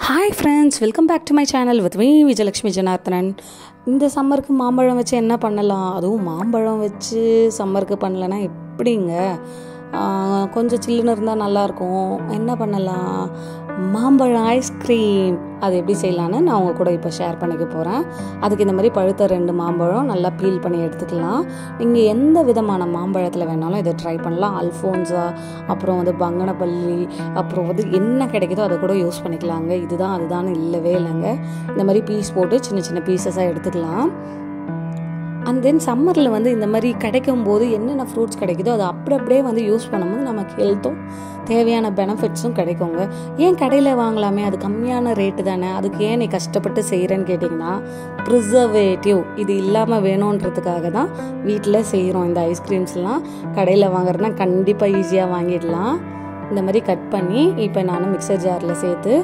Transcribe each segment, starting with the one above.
Hi friends, welcome back to my channel with me Vijayalakshmi Janardhanan. இந்த சம்மருக்கு மாம்பழம் வச்சு என்ன பண்ணலாம்? அதுவும் மாம்பழம் வச்சு சம்மருக்கு பண்ணலைன்னா எப்படிங்க? கொஞ்சம் சில்லுன்னு இருந்தால் நல்லாயிருக்கும். என்ன பண்ணலாம்? மாம்பழம் ஐஸ்கிரீம் அது எப்படி செய்யலான்னு நான் உங்கள் கூட இப்போ ஷேர் பண்ணிக்க போகிறேன். அதுக்கு இந்த மாதிரி பழுத்த 2 மாம்பழம் நல்லா பீல் பண்ணி எடுத்துக்கலாம். நீங்கள் எந்த விதமான மாம்பழத்தில் வேணாலும் இதை ட்ரை பண்ணலாம். அல்ஃபோன்ஸா, அப்புறம் பங்கனப்பள்ளி, அப்புறம் என்ன கிடைக்குதோ அதை கூட யூஸ் பண்ணிக்கலாங்க. இதுதான் அதுதான் இல்லவே இல்லைங்க. இந்த மாதிரி பீஸ் போட்டு சின்ன சின்ன பீசஸாக எடுத்துக்கலாம். அண்ட் தென் சம்மரில் இந்த மாதிரி கிடைக்கும் போது என்னென்ன ஃப்ரூட்ஸ் கிடைக்குதோ அதை அப்படியே யூஸ் பண்ணும்போது நமக்கு ஹெல்த்தும் தேவையான பெனிஃபிட்ஸும் கிடைக்குங்க. ஏன் கடையில் வாங்கலாமே, அது கம்மியான ரேட்டு தானே, அதுக்கு ஏன் நீ கஷ்டப்பட்டு செய்கிறேன்னு கேட்டிங்கன்னா, ப்ரிசர்வேட்டிவ் இது இல்லாமல் வேணுன்றதுக்காக தான் வீட்டில் செய்கிறோம். இந்த ஐஸ்கிரீம்ஸ்லாம் கடையில் வாங்குறதுனா கண்டிப்பாக ஈஸியாக வாங்கிடலாம். இந்த மாதிரி கட் பண்ணி இப்போ நான் மிக்சர் ஜாரில் சேர்த்து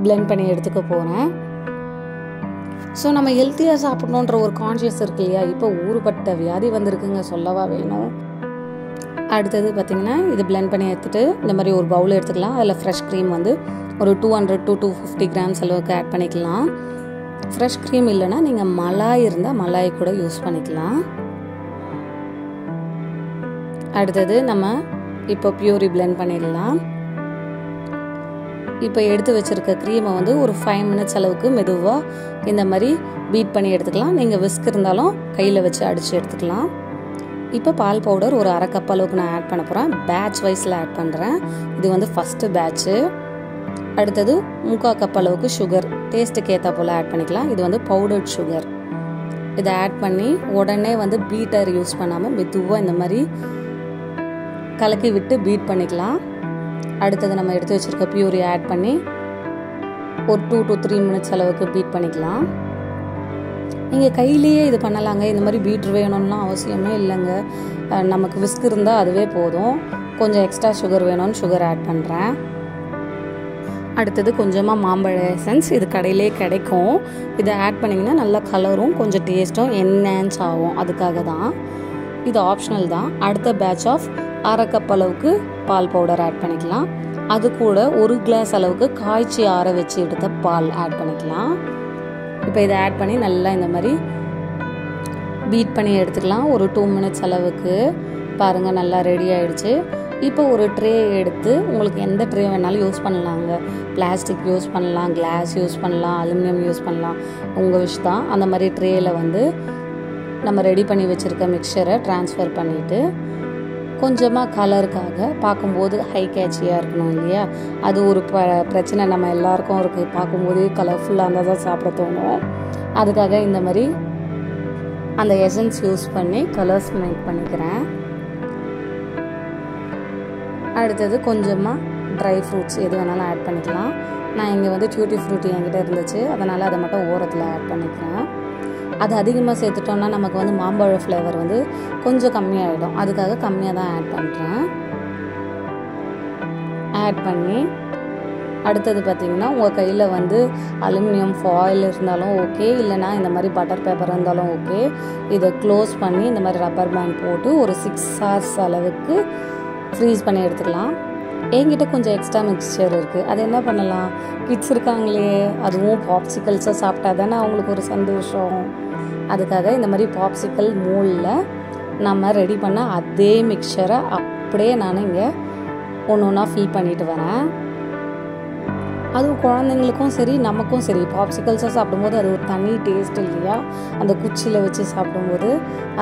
பிளெண்ட் பண்ணி எடுத்துக்க போகிறேன். ஸோ நம்ம ஹெல்த்தியாக சாப்பிடணுன்ற ஒரு கான்ஷியஸ் இருக்கு இல்லையா? இப்போ ஊறுபட்ட வியாதி வந்திருக்குங்க, சொல்லவா வேணும். அடுத்தது பார்த்திங்கன்னா இது பிளெண்ட் பண்ணி எடுத்துகிட்டு இந்த மாதிரி ஒரு பவுல் எடுத்துக்கலாம். அதில் ஃப்ரெஷ் க்ரீம் ஒரு 200 to 250 கிராம்ஸ் அளவுக்கு ஆட் பண்ணிக்கலாம். ஃப்ரெஷ் க்ரீம் இல்லைன்னா நீங்கள் மலாய் இருந்தால் மலாய் கூட யூஸ் பண்ணிக்கலாம். அடுத்தது நம்ம இப்போ பியூரி பிளெண்ட் பண்ணிடலாம். இப்போ எடுத்து வச்சுருக்க க்ரீமை ஒரு 5 மினிட்ஸ் அளவுக்கு மெதுவாக இந்த மாதிரி பீட் பண்ணி எடுத்துக்கலாம். நீங்கள் விஸ்க் இருந்தாலும் கையில் வச்சு அடித்து எடுத்துக்கலாம். இப்போ பால் பவுடர் ஒரு 1/2 கப் அளவுக்கு நான் ஆட் பண்ண போகிறேன். பேட்ச் வைஸில் ஆட் பண்ணுறேன். இது ஃபஸ்ட்டு பேட்ச்சு. அடுத்தது 3/4 கப் அளவுக்கு சுகர் டேஸ்ட்டுக்கு ஏற்ற போல் ஆட் பண்ணிக்கலாம். இது பவுடர்ட் சுகர். இதை ஆட் பண்ணி உடனே பீட்டர் யூஸ் பண்ணாமல் மெதுவாக இந்த மாதிரி கலக்கி விட்டு பீட் பண்ணிக்கலாம். அடுத்தது நம்ம எடுத்து வச்சுருக்க பியூரி ஆட் பண்ணி ஒரு 2 to 3 மினிட்ஸ் அளவுக்கு பீட் பண்ணிக்கலாம். நீங்கள் கையிலேயே இது பண்ணலாங்க. இந்த மாதிரி பீட்ரு வேணும்லாம் அவசியமே இல்லைங்க. நமக்கு விஸ்க் இருந்தால் அதுவே போதும். கொஞ்சம் எக்ஸ்ட்ரா சுகர் வேணும்னு சுகர் ஆட் பண்ணுறேன். அடுத்தது கொஞ்சமாக மாம்பழ எசன்ஸ், இது கடையிலே கிடைக்கும். இதை ஆட் பண்ணிங்கன்னா நல்லா கலரும் கொஞ்சம் டேஸ்ட்டும் என்ஹான்ஸ் ஆகும். அதுக்காக தான் இது ஆப்ஷனல் தான். அடுத்த பேட்ச் ஆஃப் 1/2 கப் அளவுக்கு பால் பவுடர் ஆட் பண்ணிக்கலாம். அது கூட 1 கிளாஸ் அளவுக்கு காய்ச்சி ஆற வச்சு எடுத்த பால் ஆட் பண்ணிக்கலாம். இப்போ இதை ஆட் பண்ணி நல்லா இந்த மாதிரி பீட் பண்ணி எடுத்துக்கலாம். ஒரு 2 மினிட்ஸ் அளவுக்கு. பாருங்கள், நல்லா ரெடி ஆகிடுச்சு. இப்போ ஒரு ட்ரே எடுத்து உங்களுக்கு எந்த ட்ரே வேணாலும் யூஸ் பண்ணலாங்க. பிளாஸ்டிக் யூஸ் பண்ணலாம், கிளாஸ் யூஸ் பண்ணலாம், அலுமினியம் யூஸ் பண்ணலாம், உங்கள் விஷ் தான். அந்த மாதிரி ட்ரேயில் நம்ம ரெடி பண்ணி வச்சுருக்க மிக்சரை ட்ரான்ஸ்ஃபர் பண்ணிவிட்டு கொஞ்சமாக கலருக்காக பார்க்கும்போது ஹை கேட்சியாக இருக்கணும் இல்லையா? அது ஒரு பிரச்சனை நம்ம எல்லாருக்கும் இருக்குது. பார்க்கும்போதே கலர்ஃபுல்லாக இருந்தால் தான் சாப்பிட தோணும். அதுக்காக இந்த மாதிரி அந்த எசன்ஸ் யூஸ் பண்ணி கலர்ஸ் மேக் பண்ணிக்கிறேன். அடுத்தது கொஞ்சமாக ட்ரை ஃப்ரூட்ஸ் எது வேணாலும் ஆட் பண்ணிக்கலாம். நான் இங்கே டியூட்டி ஃப்ரூட்டி என்கிட்ட இருந்துச்சு, அதனால் அதை மட்டும் ஓரத்தில் ஆட் பண்ணிக்கிறேன். அது அதிகமாக சேர்த்துட்டோம்னா நமக்கு மாம்பழ ஃப்ளேவர் கொஞ்சம் கம்மியாகிடும். அதுக்காக கம்மியாக தான் ஆட் பண்ணுறேன். ஆட் பண்ணி அடுத்தது பார்த்திங்கன்னா உங்கள் கையில் அலுமினியம் ஃபாயில் இருந்தாலும் ஓகே, இல்லைனா இந்த மாதிரி பட்டர் பேப்பர் இருந்தாலும் ஓகே. இதை க்ளோஸ் பண்ணி இந்த மாதிரி ரப்பர் பேண்ட் போட்டு ஒரு 6 hours அளவுக்கு ஃப்ரீஸ் பண்ணி எடுத்துக்கலாம். என்கிட்ட கொஞ்சம் எக்ஸ்ட்ரா மிக்சர் இருக்குது. அது என்ன பண்ணலாம்? கிட்ஸ் இருக்காங்களே, அதுவும் பாப்சிக்கல்ஸாக சாப்பிட்டா தானே அவங்களுக்கு ஒரு சந்தோஷம். அதுக்காக இந்த மாதிரி பாப்சிக்கல் மோல்டில் நம்ம ரெடி பண்ண அதே மிக்சரை அப்படியே நான் இங்கே ஒன்றா ஃபில் பண்ணிட்டு வரேன். அதுவும் குழந்தைங்களுக்கும் சரி நமக்கும் சரி பாப்சிக்கல்ஸாக சாப்பிடும்போது அது ஒரு தனி டேஸ்ட் இல்லையா, அந்த குச்சியில் வச்சு சாப்பிடும்போது.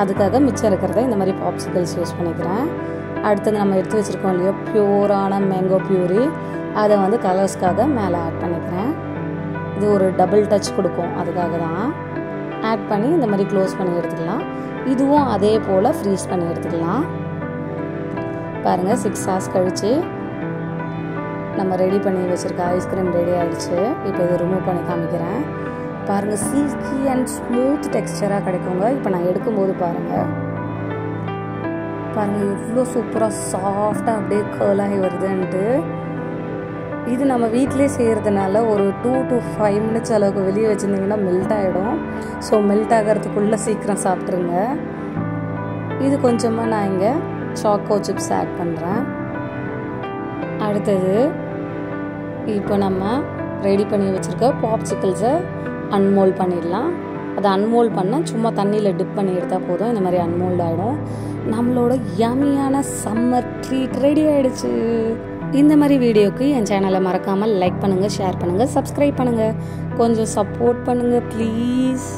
அதுக்காக மிச்சம் இருக்கிறத இந்த மாதிரி பாப்சிக்கல்ஸ் யூஸ் பண்ணிக்கிறேன். அடுத்தது நம்ம எடுத்து வச்சுருக்கோம் இல்லையா பியூரான மேங்கோ பியூரி, அதை கலர்ஸ்க்காக மேலே ஆட் பண்ணிக்கிறேன். இது ஒரு டபுள் டச் கொடுக்கும், அதுக்காக தான் ஆட் பண்ணி இந்த மாதிரி க்ளோஸ் பண்ணி எடுத்துக்கலாம். இதுவும் அதே போல் ஃப்ரீஸ் பண்ணி எடுத்துக்கலாம். பாருங்கள், 6 hours கழித்து நம்ம ரெடி பண்ணி வச்சுருக்க ஐஸ்கிரீம் ரெடி ஆகிடுச்சு. இப்போ இதை ரிமூவ் பண்ணி காமிக்கிறேன். பாருங்கள், சில்கி அண்ட் ஸ்மூத் டெக்ஸ்சராக கிடைக்குங்க. இப்போ நான் எடுக்கும்போது பாருங்கள் எவ்வளோ சூப்பராக சாஃப்டாக அப்படியே கர்லாகி வருதுன்ட்டு. இது நம்ம வீட்டிலே செய்கிறதுனால ஒரு 2 to 5 மினிட்ஸ் அளவுக்கு வெளியே வச்சுருந்திங்கன்னா மெல்ட் ஆகிடும். ஸோ மெல்ட் ஆகிறதுக்குள்ளே சீக்கிரம் சாப்பிட்ருங்க. இது கொஞ்சமாக நான் இங்கே சாக்கோ சிப்ஸ் ஆட் பண்ணுறேன். அடுத்தது இப்போ நம்ம ரெடி பண்ணி வச்சுருக்க பாப்சிக்கிள்ஸை அன்மோல்ட் பண்ணிடலாம். அதை அன்மோல்ட் பண்ணால் சும்மா தண்ணியில் டிப் பண்ணி எடுத்தால் போதும். இந்த மாதிரி அன்மோல்ட் ஆகிடும். நம்மளோட யம்மியான சம்மர் ட்ரீட் ரெடி ஆகிடுச்சு. இந்த மாதிரி வீடியோக்கு என் சேனலை மறக்காமல் லைக் பண்ணுங்கள், ஷேர் பண்ணுங்கள், சப்ஸ்கிரைப் பண்ணுங்கள். கொஞ்சம் சப்போர்ட் பண்ணுங்கள் ப்ளீஸ்.